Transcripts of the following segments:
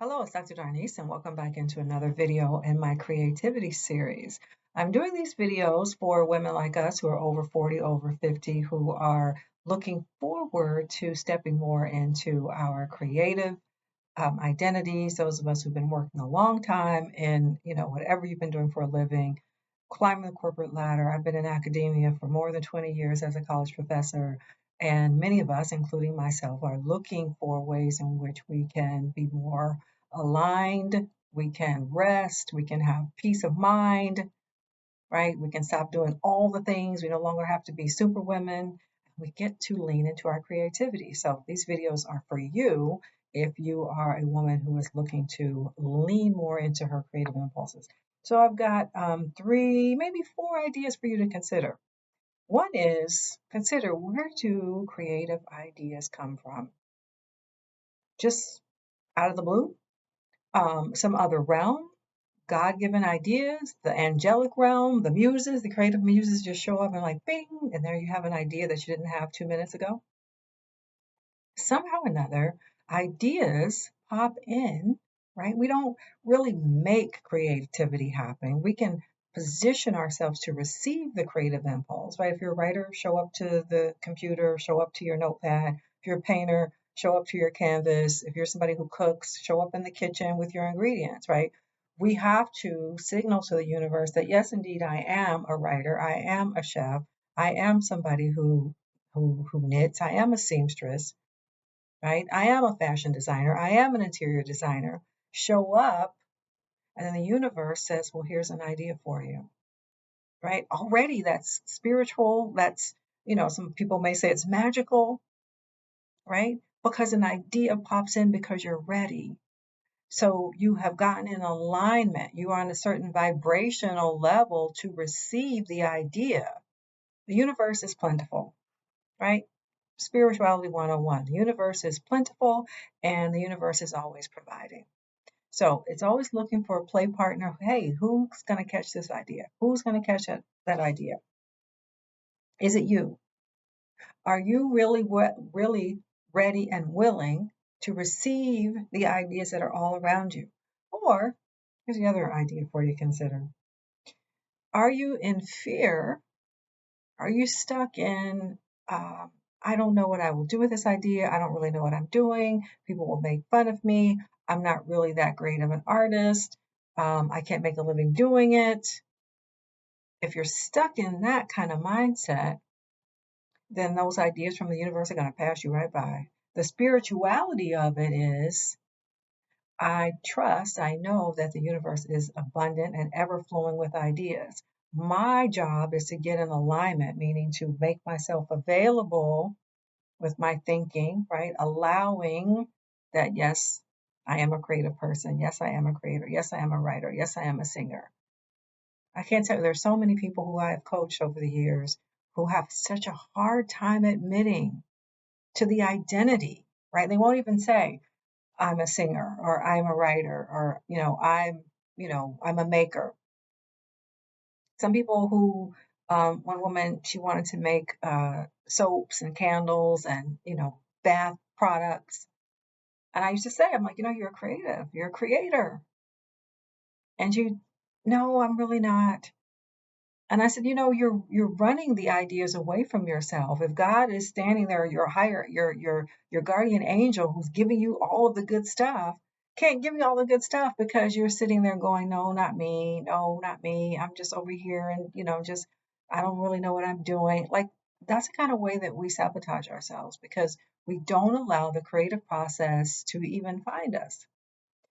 Hello, it's Dr. Darnese, and welcome back into another video in my creativity series. I'm doing these videos for women like us who are over 40, over 50, who are looking forward to stepping more into our creative identities. Those of us who've been working a long time in, whatever you've been doing for a living, climbing the corporate ladder. I've been in academia for more than 20 years as a college professor, and many of us, including myself, are looking for ways in which we can be more aligned, we can rest, we can have peace of mind, right? We can stop doing all the things. We no longer have to be superwomen. We get to lean into our creativity. So these videos are for you if you are a woman who is looking to lean more into her creative impulses. So I've got three, maybe four ideas for you to consider. One is consider, where do creative ideas come from? Just out of the blue? Some other realm? God given ideas, the angelic realm, the muses, the creative muses just show up and like bing, and there you have an idea that you didn't have 2 minutes ago. Somehow or another, ideas pop in, right? We don't really make creativity happen. We can position ourselves to receive the creative impulse, right? If you're a writer, show up to the computer, show up to your notepad. If you're a painter, show up to your canvas. If you're somebody who cooks, show up in the kitchen with your ingredients, right? We have to signal to the universe that yes, indeed, I am a writer, I am a chef, I am somebody who knits, I am a seamstress, right? I am a fashion designer. I am an interior designer. Show up, and then the universe says, well, here's an idea for you, right? Already that's spiritual. That's, some people may say it's magical, right? Because an idea pops in because you're ready. So you have gotten in alignment. You are on a certain vibrational level to receive the idea. The universe is plentiful, right? Spirituality 101. The universe is plentiful and the universe is always providing. So it's always looking for a play partner. Hey, who's going to catch this idea? Who's going to catch that idea? Is it you? Are you really ready and willing to receive the ideas that are all around you? Or here's the other idea for you to consider. Are you in fear? Are you stuck in, I don't know what I will do with this idea. I don't really know what I'm doing. People will make fun of me. I'm not really that great of an artist. I can't make a living doing it. If you're stuck in that kind of mindset, then those ideas from the universe are going to pass you right by. The spirituality of it is I know that the universe is abundant and ever flowing with ideas. My job is to get in alignment, meaning to make myself available with my thinking, right? Allowing that, yes, I am a creative person. Yes, I am a creator. Yes, I am a writer. Yes, I am a singer. I can't tell you, there's so many people who I have coached over the years who have such a hard time admitting to the identity, right? They won't even say, I'm a singer or I'm a writer or, I'm a maker. Some people who, one woman, she wanted to make soaps and candles and, bath products. And I used to say, I'm like, you're a creative, you're a creator. And she, no, I'm really not. And I said, you're running the ideas away from yourself. If God is standing there, your guardian angel who's giving you all of the good stuff, can't give you all the good stuff because you're sitting there going, no, not me, no, not me. I'm just over here and just I don't really know what I'm doing. Like that's the kind of way that we sabotage ourselves because we don't allow the creative process to even find us.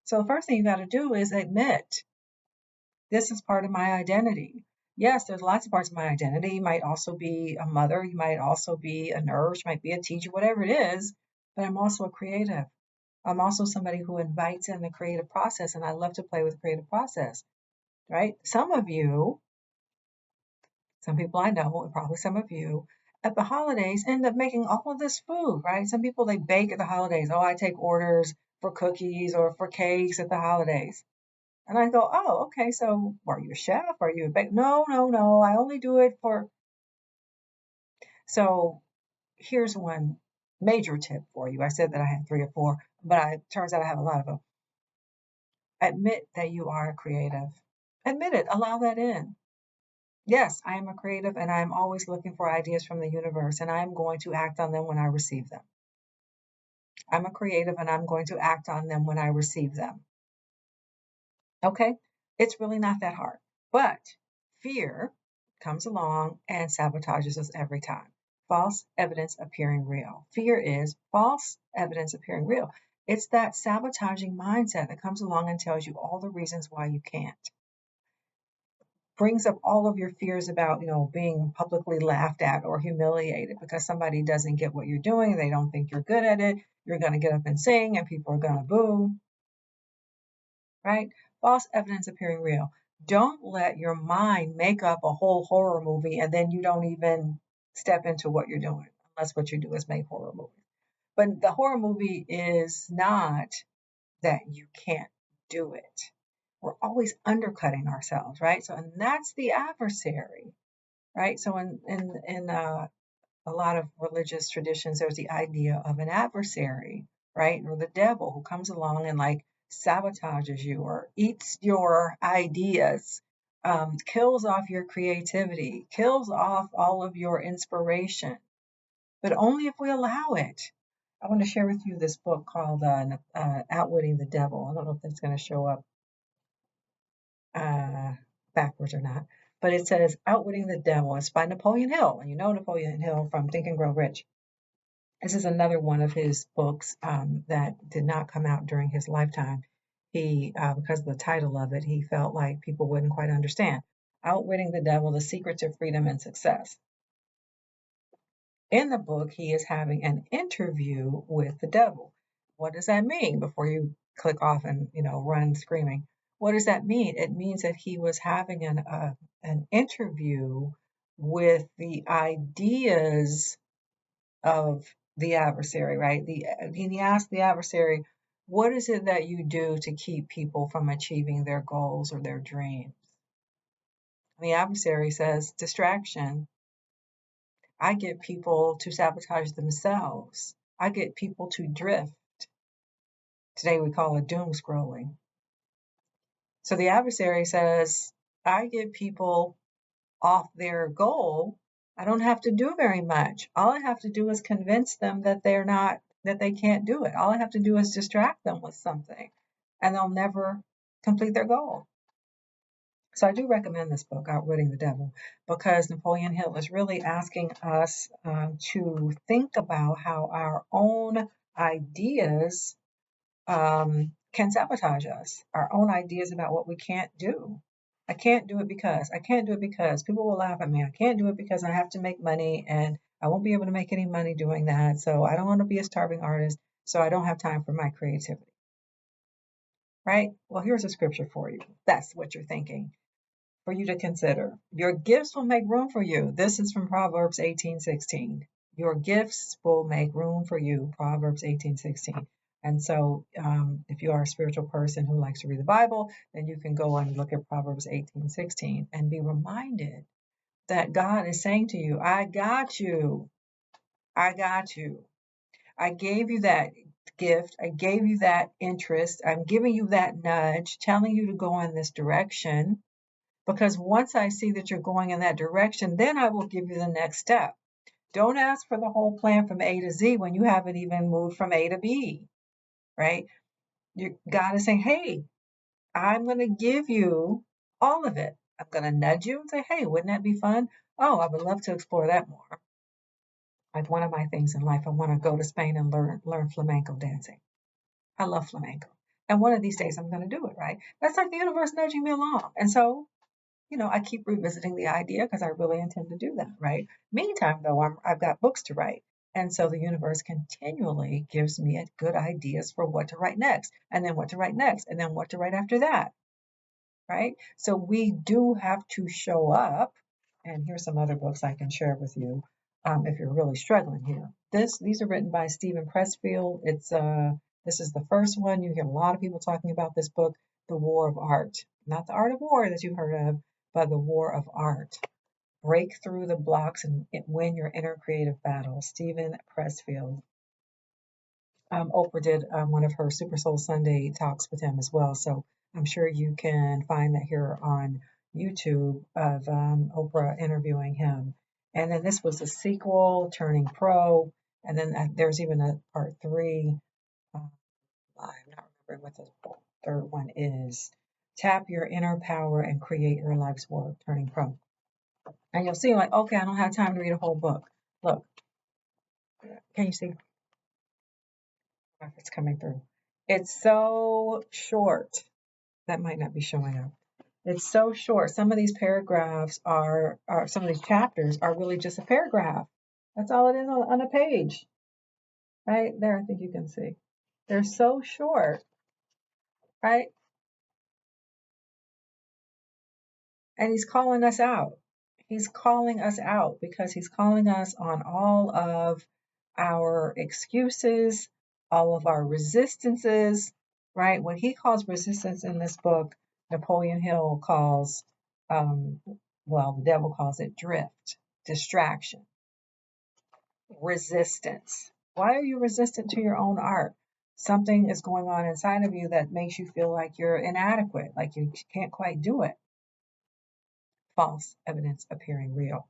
So the first thing you got to do is admit this is part of my identity. Yes, there's lots of parts of my identity. You might also be a mother, you might also be a nurse, you might be a teacher, whatever it is, but I'm also a creative. I'm also somebody who invites in the creative process, and I love to play with the creative process, right? Some of you, some people I know, and probably some of you, at the holidays end up making all of this food, right? Some people, they bake at the holidays. Oh, I take orders for cookies or for cakes at the holidays. And I go, oh, okay, so are you a chef? Are you a bake? No, no, no, I only do it for. So here's one major tip for you. I said that I had three or four, but it turns out I have a lot of them. Admit that you are creative. Admit it. Allow that in. Yes, I am a creative and I'm always looking for ideas from the universe and I'm going to act on them when I receive them. I'm a creative and I'm going to act on them when I receive them. Okay? It's really not that hard. But fear comes along and sabotages us every time. False evidence appearing real. Fear is false evidence appearing real. It's that sabotaging mindset that comes along and tells you all the reasons why you can't. Brings up all of your fears about, being publicly laughed at or humiliated because somebody doesn't get what you're doing. They don't think you're good at it. You're going to get up and sing and people are going to boo, right? False evidence appearing real. Don't let your mind make up a whole horror movie and then you don't even step into what you're doing, unless what you do is make horror movies. But the horror movie is not that you can't do it. We're always undercutting ourselves, right? So, and that's the adversary, right? So, in a lot of religious traditions, there's the idea of an adversary, right? Or the devil who comes along and like sabotages you or eats your ideas, kills off your creativity, kills off all of your inspiration, but only if we allow it. I want to share with you this book called Outwitting the Devil. I don't know if that's going to show up uh, backwards or not, but it says Outwitting the Devil. It's by Napoleon Hill. And you know Napoleon Hill from Think and Grow Rich. This is another one of his books that did not come out during his lifetime. He, because of the title of it, he felt like people wouldn't quite understand. Outwitting the Devil, The Secret to Freedom and Success. In the book, he is having an interview with the devil. What does that mean? Before you click off and run screaming, what does that mean? It means that he was having an interview with the ideas of the adversary, right? He asked the adversary, "What is it that you do to keep people from achieving their goals or their dreams?" And the adversary says, "Distraction. I get people to sabotage themselves. I get people to drift." Today we call it doom scrolling. So the adversary says, I get people off their goal. I don't have to do very much. All I have to do is convince them that they can't do it. All I have to do is distract them with something and they'll never complete their goal. So I do recommend this book, Outwitting the Devil, because Napoleon Hill is really asking us to think about how our own ideas can sabotage us, our own ideas about what we can't do. I can't do it because. I can't do it because people will laugh at me. I can't do it because I have to make money and I won't be able to make any money doing that. So I don't want to be a starving artist. So I don't have time for my creativity. Right? Well, here's a scripture for you. That's what you're thinking. For you to consider. Your gifts will make room for you. This is from Proverbs 18:16. Your gifts will make room for you. Proverbs 18:16. And so, if you are a spiritual person who likes to read the Bible, then you can go and look at Proverbs 18:16 and be reminded that God is saying to you, I got you. I got you. I gave you that gift. I gave you that interest. I'm giving you that nudge, telling you to go in this direction. Because once I see that you're going in that direction, then I will give you the next step. Don't ask for the whole plan from A to Z when you haven't even moved from A to B, right? God is saying, hey, I'm going to give you all of it. I'm going to nudge you and say, hey, wouldn't that be fun? Oh, I would love to explore that more. Like one of my things in life, I want to go to Spain and learn flamenco dancing. I love flamenco. And one of these days I'm going to do it, right? That's like the universe nudging me along. And so I keep revisiting the idea because I really intend to do that, right? Meantime, though, I've got books to write. And so the universe continually gives me good ideas for what to write next, and then what to write next, and then what to write after that, right? So we do have to show up. And here's some other books I can share with you if you're really struggling here. These are written by Stephen Pressfield. This is the first one. You hear a lot of people talking about this book, The War of Art. Not the art of war that you've heard of, but the war of art. Break through the blocks and win your inner creative battle. Stephen Pressfield. Oprah did one of her Super Soul Sunday talks with him as well. So I'm sure you can find that here on YouTube of Oprah interviewing him. And then this was a sequel, Turning Pro. And then there's even a part three. Uh, I'm not remembering what the third one is. Tap your inner power and create your life's work, Turning Pro. And you'll see, like, okay, I don't have time to read a whole book. Look, can you see if it's coming through? It's so short. That might not be showing up. It's so short. Some of these paragraphs are some of these chapters are really just a paragraph. That's all it is on a page. Right there, I think you can see. They're so short, right? And he's calling us out. He's calling us out because he's calling us on all of our excuses, all of our resistances, right? What he calls resistance in this book, Napoleon Hill calls, um, well, the devil calls it drift, distraction, resistance. Why are you resistant to your own art? Something is going on inside of you that makes you feel like you're inadequate, like you can't quite do it. False evidence appearing real.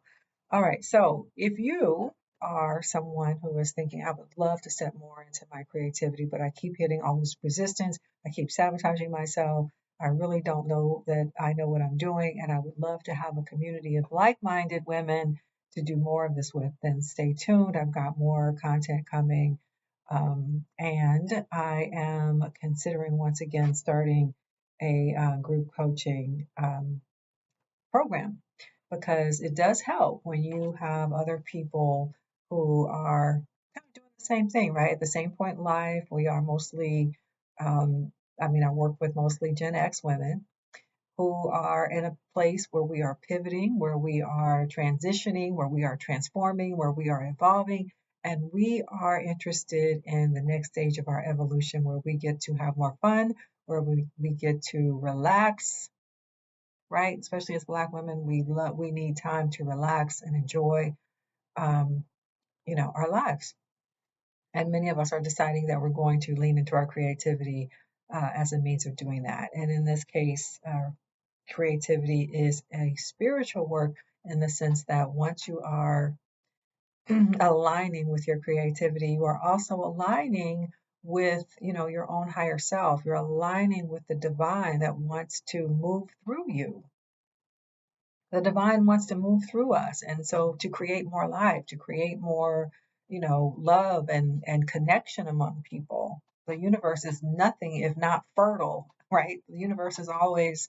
All right, so if you are someone who is thinking, I would love to step more into my creativity, but I keep hitting all this resistance, I keep sabotaging myself, I really don't know that I know what I'm doing, and I would love to have a community of like minded women to do more of this with, then stay tuned. I've got more content coming. And I am considering once again starting a group coaching program because it does help when you have other people who are kind of doing the same thing, right? At the same point in life, we are mostly, I work with mostly Gen X women who are in a place where we are pivoting, where we are transitioning, where we are transforming, where we are evolving. And we are interested in the next stage of our evolution where we get to have more fun, where we get to relax, right? Especially as Black women, we need time to relax and enjoy, um, our lives. And many of us are deciding that we're going to lean into our creativity as a means of doing that. And in this case, creativity is a spiritual work in the sense that once you are aligning with your creativity, you are also aligning with, your own higher self. You're aligning with the divine that wants to move through you. The divine wants to move through us, and so to create more life, to create more, love and connection among people. The universe is nothing if not fertile, right? The universe is always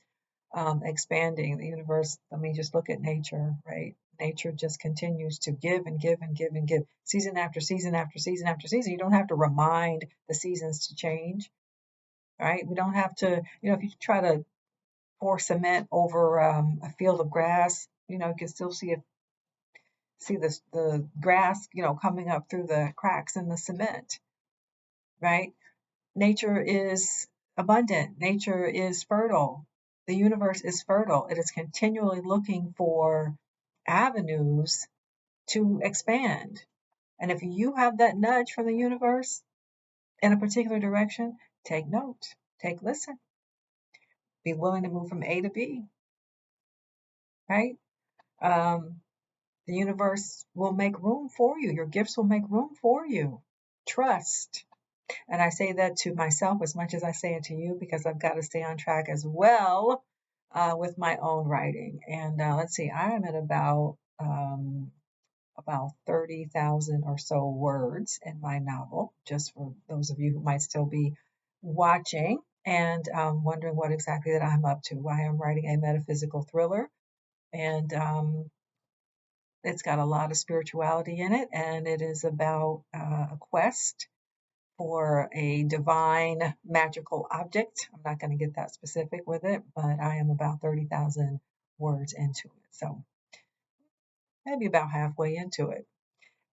expanding. The universe, I mean, just look at nature, right? Nature just continues to give and give and give and give, season after season after season after season. You don't have to remind the seasons to change, right? We don't have to, if you try to pour cement over a field of grass, you can still see the grass, coming up through the cracks in the cement, right? Nature is abundant. Nature is fertile. The universe is fertile. It is continually looking for avenues to expand. And if you have that nudge from the universe in a particular direction, take note, take listen, be willing to move from A to B, right? Um, The universe will make room for you. Your gifts will make room for you. Trust. And I say that to myself as much as I say it to you because I've got to stay on track as well with my own writing. And let's see, I am at about 30,000 or so words in my novel, just for those of you who might still be watching and wondering what exactly that I'm up to. I am writing a metaphysical thriller, and it's got a lot of spirituality in it, and it is about a quest for a divine magical object. I'm not going to get that specific with it, but I am about 30,000 words into it. So maybe about halfway into it.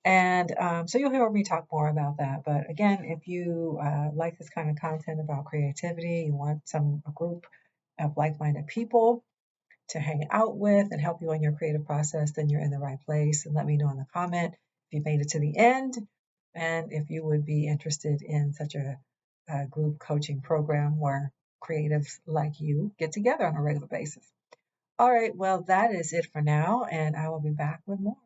And so you'll hear me talk more about that. But again, if you like this kind of content about creativity, you want a group of like-minded people to hang out with and help you on your creative process, then you're in the right place. And let me know in the comment if you made it to the end and if you would be interested in such a group coaching program where creatives like you get together on a regular basis. All right, well, that is it for now, and I will be back with more.